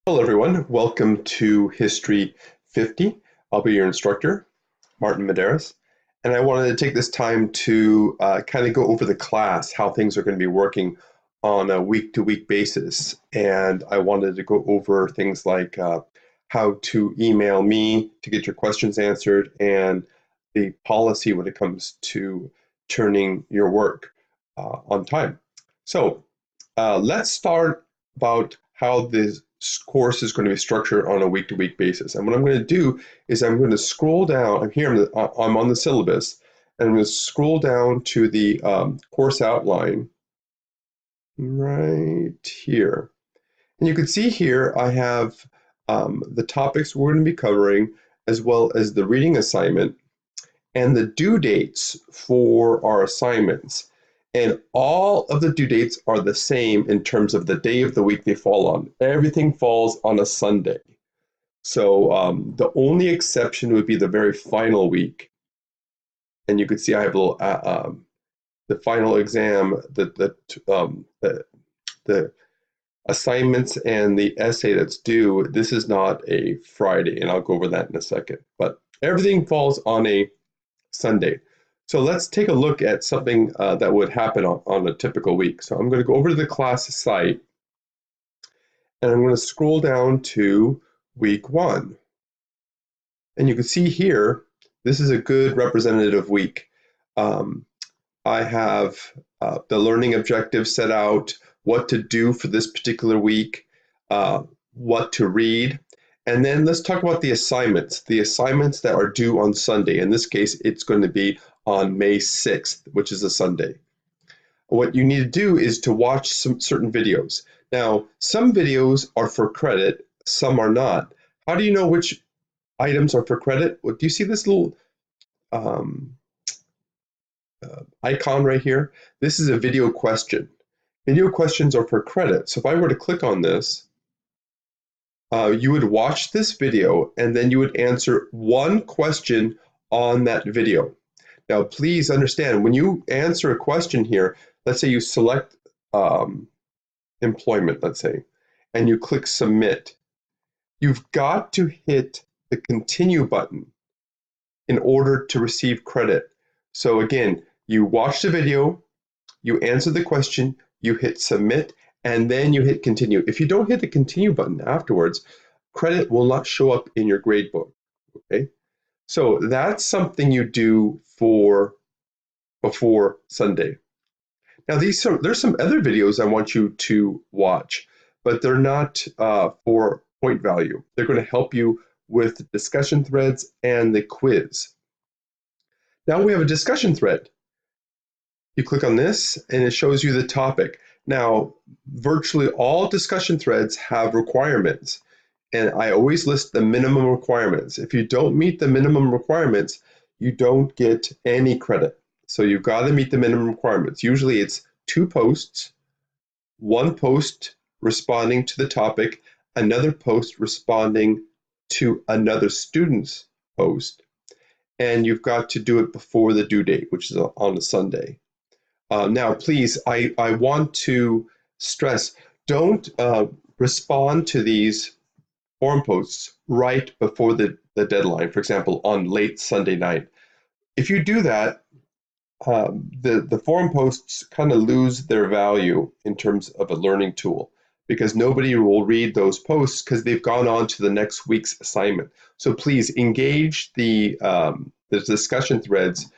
Hello everyone, welcome to History 50. I'll be your instructor, Martin Medeiros, and I wanted to take this time to kind of go over the class, how things are going to be working on a week-to-week basis. And I wanted to go over things like how to email me to get your questions answered and the policy when it comes to turning your work on time. So let's start about how this course is going to be structured on a week-to-week basis. And what I'm going to do is I'm going to scroll down. I'm on the syllabus, and I'm going to scroll down to the course outline right here. And you can see here I have the topics we're going to be covering, as well as the reading assignment and the due dates for our assignments. And all of the due dates are the same in terms of the day of the week they fall on. Everything falls on a Sunday. So the only exception would be the very final week. And you can see I have a little, the final exam, the assignments and the essay that's due. This is not a Friday, and I'll go over that in a second. But everything falls on a Sunday. So let's take a look at something that would happen on a typical week. So I'm going to go over to the class site, and I'm going to scroll down to week 1. And you can see here, this is a good representative week. I have the learning objectives set out, what to do for this particular week, what to read. And then let's talk about the assignments that are due on Sunday. In this case, it's going to be on May 6th, which is a Sunday. What you need to do is to watch some certain videos. Now, some videos are for credit, some are not. How do you know which items are for credit? Well, do you see this little icon right here? This is a video question. Video questions are for credit. So if I were to click on this, you would watch this video and then you would answer one question on that video. Now, please understand, when you answer a question here, let's say you select employment, let's say, and you click submit, you've got to hit the continue button in order to receive credit. So again, you watch the video, you answer the question, you hit submit, and then you hit continue. If you don't hit the continue button afterwards, credit will not show up in your gradebook, okay? So that's something you do for before Sunday. Now there's some other videos I want you to watch, but they're not for point value. They're going to help you with discussion threads and the quiz. Now we have a discussion thread. You click on this and it shows you the topic. Now, virtually all discussion threads have requirements, and I always list the minimum requirements. If you don't meet the minimum requirements, you don't get any credit. So you've got to meet the minimum requirements. Usually it's 2 posts, 1 post responding to the topic, another post responding to another student's post, and you've got to do it before the due date, which is on a Sunday. Now, please, I want to stress, don't respond to these forum posts right before the deadline, for example, on late Sunday night. If you do that, the forum posts kind of lose their value in terms of a learning tool, because nobody will read those posts because they've gone on to the next week's assignment. So please engage the discussion threads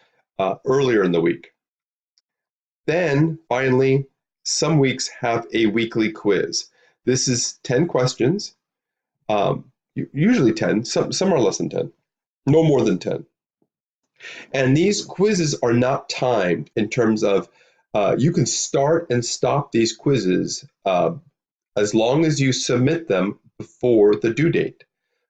earlier in the week. Then finally, some weeks have a weekly quiz. This is 10 questions, usually 10, some are less than 10, no more than 10. And these quizzes are not timed in terms of you can start and stop these quizzes as long as you submit them before the due date.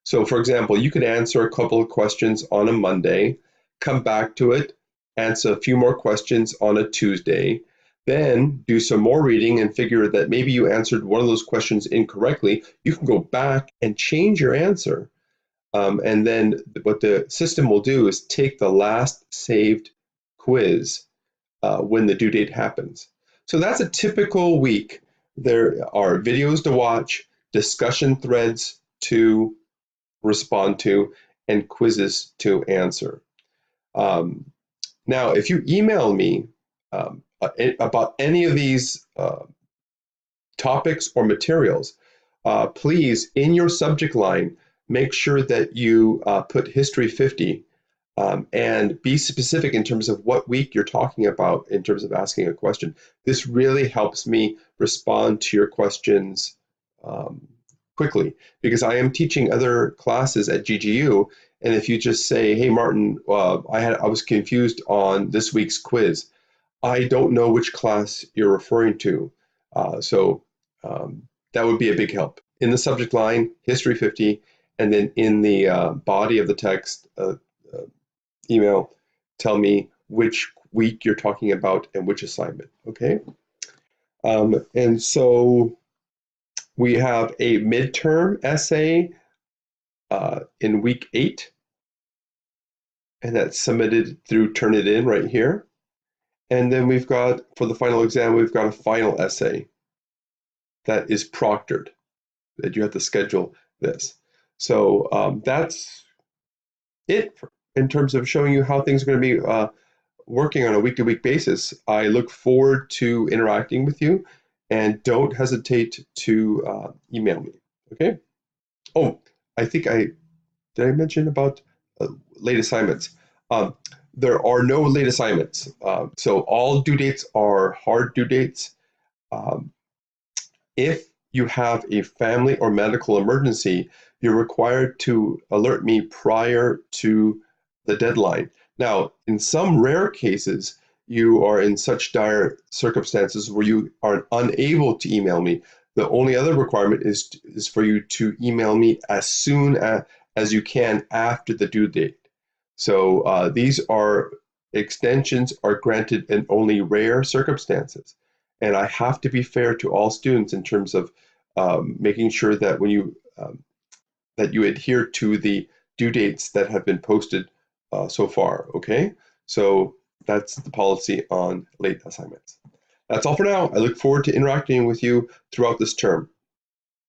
So for example, you could answer a couple of questions on a Monday, come back to it, answer a few more questions on a Tuesday, then do some more reading and figure that maybe you answered one of those questions incorrectly. You can go back and change your answer. And then what the system will do is take the last saved quiz when the due date happens. So that's a typical week. There are videos to watch, discussion threads to respond to, and quizzes to answer. Now, if you email me about any of these topics or materials, please, in your subject line, make sure that you put History 50 and be specific in terms of what week you're talking about in terms of asking a question. This really helps me respond to your questions quickly, because I am teaching other classes at GGU, and if you just say, hey Martin, I was confused on this week's quiz, I don't know which class you're referring to. So that would be a big help. In the subject line, History 50, and then in the body of the text, email, tell me which week you're talking about and which assignment, okay? And so we have a midterm essay in week 8, and that's submitted through Turnitin right here. And then we've got, for the final exam, we've got a final essay that is proctored, that you have to schedule this. So that's it in terms of showing you how things are going to be working on a week-to-week basis. I look forward to interacting with you, and don't hesitate to email me, okay? Oh, I think did I mention about late assignments? There are no late assignments. So all due dates are hard due dates. If you have a family or medical emergency, you're required to alert me prior to the deadline. Now, in some rare cases, you are in such dire circumstances where you are unable to email me. The only other requirement is for you to email me as soon as you can after the due date. So these extensions are granted in only rare circumstances. And I have to be fair to all students in terms of making sure that when that you adhere to the due dates that have been posted so far, okay? So that's the policy on late assignments. That's all for now. I look forward to interacting with you throughout this term.